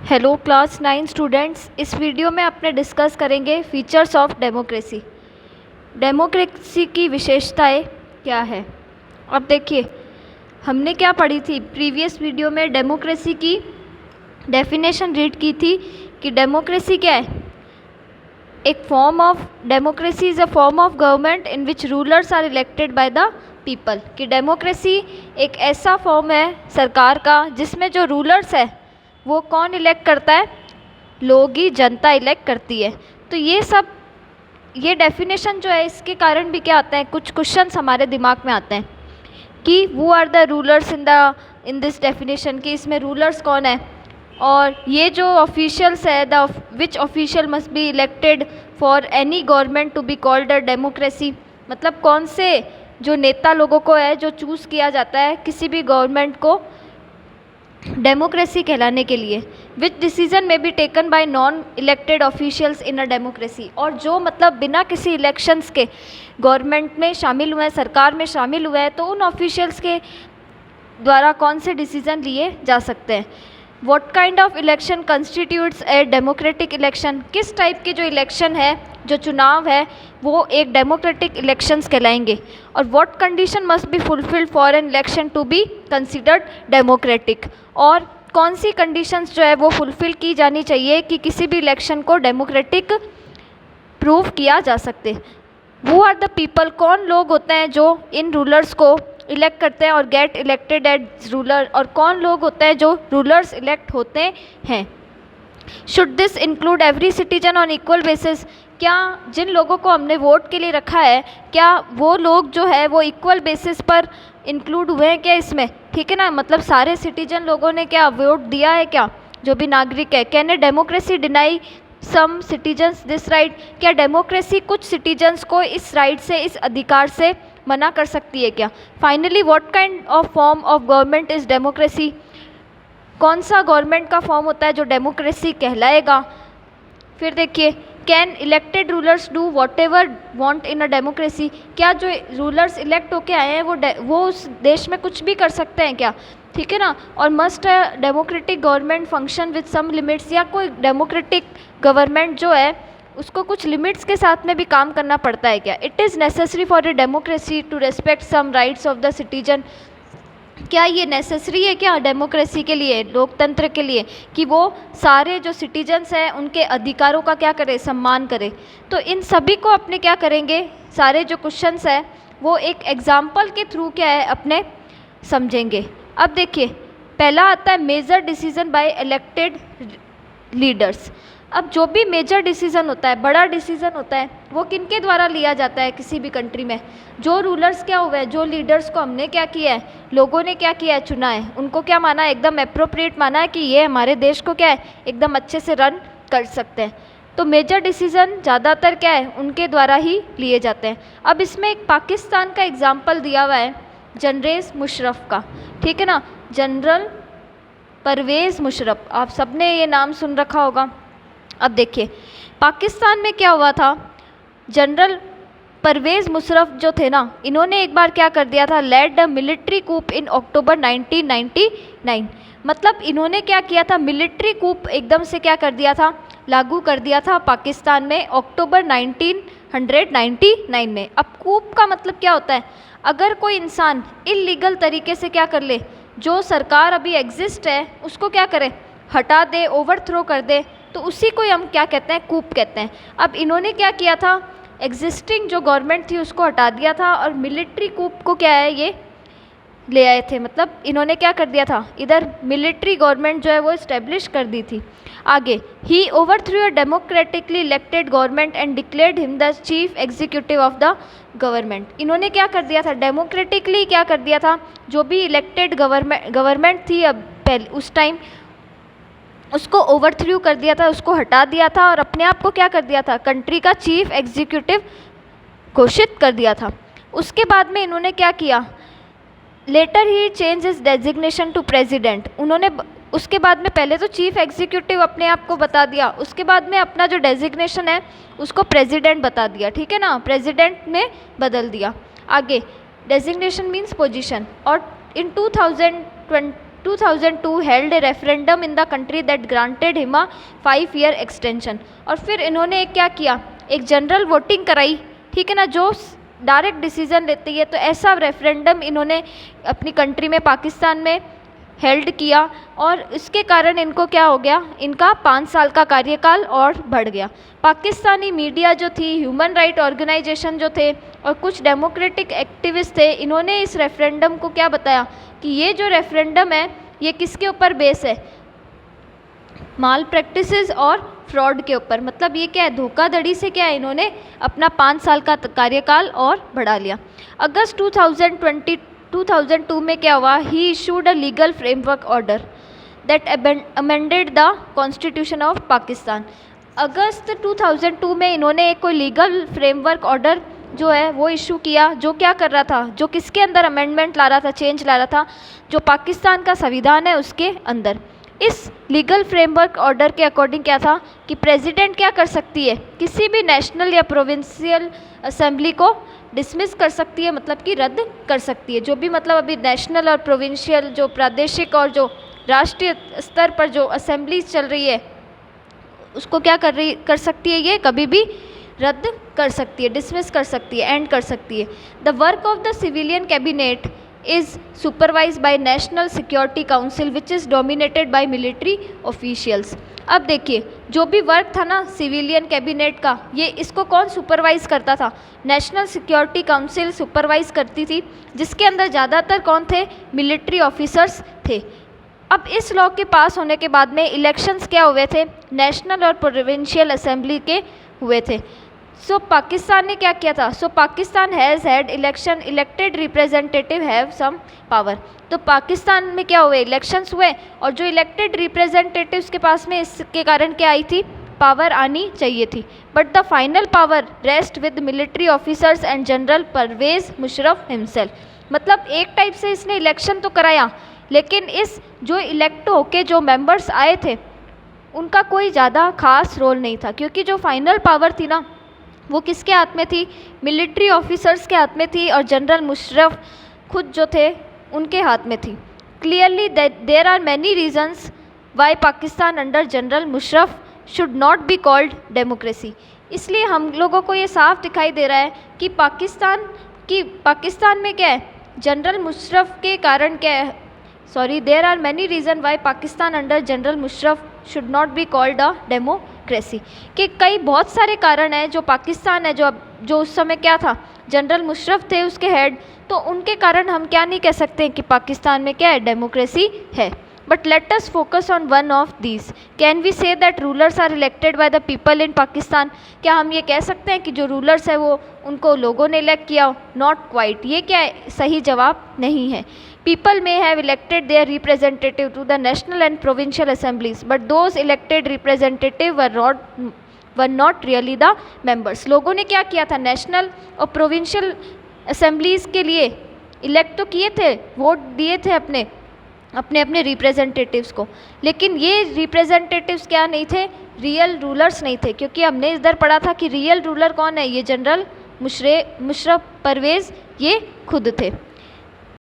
Hello class 9 students, इस video में अपने डिस्कस करेंगे फीचर्स ऑफ डेमोक्रेसी। डेमोक्रेसी की विशेषताएं क्या है। अब देखिए, हमने क्या पढ़ी थी प्रीवियस वीडियो में। डेमोक्रेसी की डेफिनेशन रीड की थी कि डेमोक्रेसी क्या है। एक form of democracy is a form of government in which rulers are elected by the people. कि डेमोक्रेसी एक ऐसा फॉर्म है सरकार का जिसमें जो रूलर्स है वो कौन इलेक्ट करता है, लोग ही, जनता इलेक्ट करती है। तो ये डेफिनेशन जो है, इसके कारण भी क्या आता है, कुछ क्वेश्चंस हमारे दिमाग में आते हैं कि वो are the rulers in this definition, कि इसमें रूलर्स कौन है। और ये जो ऑफिशियल्स है, the which official must be elected for any government to be called a democracy. मतलब कौन से जो नेता लोगों को है जो चूज़ किया जाता है किसी भी गवर्नमेंट को डेमोक्रेसी कहलाने के लिए। विच डिसीजन में be taken by non elected officials in a democracy. और जो मतलब बिना किसी इलेक्शंस के गवर्नमेंट में शामिल हुए हैं, सरकार में शामिल हुए हैं, तो उन ऑफिशियल्स के द्वारा कौन से डिसीजन लिए जा सकते हैं। What kind of election constitutes a democratic election. किस टाइप के जो इलेक्शन है, जो चुनाव है, वो एक डेमोक्रेटिक इलेक्शंस कहलाएंगे। और what condition must be fulfilled for an election to be considered democratic. और कौन सी कंडीशंस जो है वो फुलफिल की जानी चाहिए कि किसी भी इलेक्शन को डेमोक्रेटिक प्रूव किया जा सकते। वो आर द पीपल, कौन लोग होते हैं जो इन रूलर्स को इलेक्ट करते हैं और गेट इलेक्टेड एज रूलर। और कौन लोग होते हैं जो रूलर्स इलेक्ट होते हैं। Should this include every citizen on equal basis. क्या जिन लोगों को हमने वोट के लिए रखा है, क्या वो लोग जो है वो इक्वल बेसिस पर इंक्लूड हुए हैं क्या इसमें, ठीक है ना। मतलब सारे सिटीजन लोगों ने क्या वोट दिया है क्या, जो भी नागरिक है। Can a democracy deny some citizens this right. क्या डेमोक्रेसी कुछ सिटीजन्स को इस राइट से, इस अधिकार से मना कर सकती है क्या। Finally, what kind of form of government is democracy. कौन सा गवर्नमेंट का फॉर्म होता है जो डेमोक्रेसी कहलाएगा। फिर देखिए, can elected rulers do what ever want in a democracy. क्या जो रूलर्स इलेक्ट होके आए हैं वो उस देश में कुछ भी कर सकते हैं क्या, ठीक है ना। और must democratic government function with some limits. या कोई डेमोक्रेटिक गवर्नमेंट जो है उसको कुछ लिमिट्स के साथ में भी काम करना पड़ता है क्या। It is necessary for a democracy to respect some rights of the citizen. क्या ये नेसेसरी है क्या डेमोक्रेसी के लिए, लोकतंत्र के लिए, कि वो सारे जो सिटीजन्स हैं उनके अधिकारों का क्या करे, सम्मान करे। तो इन सभी को अपने क्या करेंगे, सारे जो क्वेश्चंस हैं वो एक एग्जाम्पल के थ्रू क्या है अपने समझेंगे। अब देखिए, पहला आता है major decision by elected leaders. अब जो भी मेजर डिसीज़न होता है, बड़ा डिसीज़न होता है, वो किनके द्वारा लिया जाता है किसी भी कंट्री में। जो रूलर्स क्या हुए हैं, जो लीडर्स को हमने क्या किया है, लोगों ने क्या किया है, चुना है, उनको क्या माना है, एकदम अप्रोप्रिएट माना है कि ये हमारे देश को क्या है, एकदम अच्छे से रन कर सकते हैं। तो मेजर डिसीज़न ज़्यादातर क्या है, उनके द्वारा ही लिए जाते हैं। अब इसमें एक पाकिस्तान का एग्जाम्पल दिया हुआ है जनरेस मुशर्रफ का, ठीक है ना। जनरल परवेज़ मुशर्रफ, आप सबने ये नाम सुन रखा होगा। अब देखिए, पाकिस्तान में क्या हुआ था, जनरल परवेज़ मुशर्रफ जो थे ना, इन्होंने एक बार क्या कर दिया था, लेड द मिलिट्री कूप इन अक्टूबर 1999। मतलब इन्होंने क्या किया था, मिलिट्री कूप एकदम से क्या कर दिया था, लागू कर दिया था पाकिस्तान में अक्टूबर 1999 में। अब कूप का मतलब क्या होता है, अगर कोई इंसान इलीगल तरीके से क्या कर ले, जो सरकार अभी एग्जिस्ट है उसको क्या करे, हटा दे, ओवरथ्रो कर दे, तो उसी को हम क्या कहते हैं, कूप कहते हैं। अब इन्होंने क्या किया था, एग्जिस्टिंग जो गवर्नमेंट थी उसको हटा दिया था और मिलिट्री कूप को क्या है ये ले आए थे। मतलब इन्होंने क्या कर दिया था, इधर मिलिट्री गवर्नमेंट जो है वो इस्टेब्लिश कर दी थी। आगे, he overthrew a democratically elected government and declared him the chief executive of the government. इन्होंने क्या कर दिया था, डेमोक्रेटिकली क्या कर दिया था, जो भी इलेक्टेड गवर्नमेंट थी अब पहले उस टाइम, उसको ओवरथ्रू कर दिया था, उसको हटा दिया था और अपने आप को क्या कर दिया था, कंट्री का चीफ एग्जीक्यूटिव घोषित कर दिया था। उसके बाद में इन्होंने क्या किया, later he change his designation to president. उन्होंने उसके बाद में पहले तो चीफ एग्जीक्यूटिव अपने आप को बता दिया, उसके बाद में अपना जो डेजिग्नेशन है उसको प्रेसिडेंट बता दिया, ठीक है ना, प्रेसिडेंट में बदल दिया। आगे, डेजिग्नेशन मीन्स पोजीशन। और इन 2002 held a referendum in the country that granted him a 5-year extension। और फिर इन्होंने क्या किया, एक जनरल वोटिंग कराई, ठीक है ना, जो डायरेक्ट डिसीजन लेती है। तो ऐसा रेफरेंडम इन्होंने अपनी कंट्री में, पाकिस्तान में हेल्ड किया और इसके कारण इनको क्या हो गया, इनका 5 साल का कार्यकाल और बढ़ गया। पाकिस्तानी मीडिया जो थी, ह्यूमन राइट ऑर्गेनाइजेशन जो थे और कुछ डेमोक्रेटिक एक्टिविस्ट थे, इन्होंने इस रेफरेंडम को क्या बताया कि ये जो रेफरेंडम है ये किसके ऊपर बेस है, माल प्रैक्टिसेस और फ्रॉड के ऊपर। मतलब ये क्या है, धोखाधड़ी से क्या है, इन्होंने अपना 5 साल का कार्यकाल और बढ़ा लिया। अगस्त 2002 में क्या हुआ, he issued a legal framework order that amended the constitution of Pakistan. अगस्त 2002 में इन्होंने एक कोई लीगल फ्रेमवर्क ऑर्डर जो है वो इशू किया, जो क्या कर रहा था, जो किसके अंदर अमेंडमेंट ला रहा था, चेंज ला रहा था, जो पाकिस्तान का संविधान है उसके अंदर। इस लीगल फ्रेमवर्क ऑर्डर के अकॉर्डिंग क्या था कि प्रेसिडेंट क्या कर सकती है, किसी भी नेशनल या प्रोविंशियल असेंबली को डिसमिस कर सकती है, मतलब कि रद्द कर सकती है। जो भी मतलब अभी नेशनल और प्रोविंशियल, जो प्रादेशिक और जो राष्ट्रीय स्तर पर जो असेंबलीज चल रही है उसको क्या कर सकती है, ये कभी भी रद्द कर सकती है, डिसमिस कर सकती है, एंड कर सकती है। The work of the civilian cabinet is supervised by National Security Council which is dominated by military officials। अब देखिए, जो भी वर्क था ना सिविलियन कैबिनेट का, ये इसको कौन सुपरवाइज करता था, नेशनल सिक्योरिटी काउंसिल सुपरवाइज करती थी, जिसके अंदर ज़्यादातर कौन थे, मिलिट्री ऑफिसर्स थे। अब इस लॉ के पास होने के बाद में इलेक्शंस क्या हुए थे, नेशनल और प्रोविंशियल असेंबली के हुए थे। सो पाकिस्तान ने क्या किया था, so Pakistan has had election, elected representative have some power. तो पाकिस्तान में क्या हुए, इलेक्शंस हुए और जो इलेक्टेड रिप्रेजेंटेटिव्स के पास में इसके कारण क्या आई थी, पावर आनी चाहिए थी। But the final power rest with military officers and general Pervez Musharraf himself. मतलब एक टाइप से इसने इलेक्शन तो कराया, लेकिन इस जो इलेक्ट होके जो मेंबर्स आए थे उनका कोई ज़्यादा खास रोल नहीं था, क्योंकि जो फाइनल पावर थी ना वो किसके हाथ में थी, मिलिट्री ऑफिसर्स के हाथ में थी और जनरल मुशर्रफ खुद जो थे उनके हाथ में थी। Clearly there are many reasons why Pakistan under general Musharraf should not be called democracy. इसलिए हम लोगों को ये साफ दिखाई दे रहा है कि पाकिस्तान में क्या है, जनरल मुशर्रफ के कारण क्या है, there are many reason why Pakistan under general Musharraf should not be called a democracy. कि कई बहुत सारे कारण हैं, जो पाकिस्तान है जो उस समय क्या था, जनरल मुशर्रफ थे उसके हेड, तो उनके कारण हम क्या नहीं कह सकते कि पाकिस्तान में क्या है, डेमोक्रेसी है। But let us focus on one of these. Can we say that rulers are elected by the people in Pakistan. क्या हम ये कह सकते हैं कि जो रूलर्स है वो उनको लोगों ने इलेक्ट किया? नॉट क्वाइट, ये क्या है, सही जवाब नहीं है। People may have elected their representative to the national and provincial assemblies, but those elected representative were not really the members। लोगों ने क्या किया था, नेशनल और प्रोविंशियल असेंबलीज़ के लिए इलेक्ट तो किए थे, वोट दिए थे अपने रिप्रेजेंटेटिव्स को, लेकिन ये रिप्रेजेंटेटिव्स क्या नहीं थे, रियल रूलर्स नहीं थे। क्योंकि हमने इधर पढ़ा था कि रियल रूलर कौन है, ये जनरल मुशर्रफ परवेज़ ये खुद थे।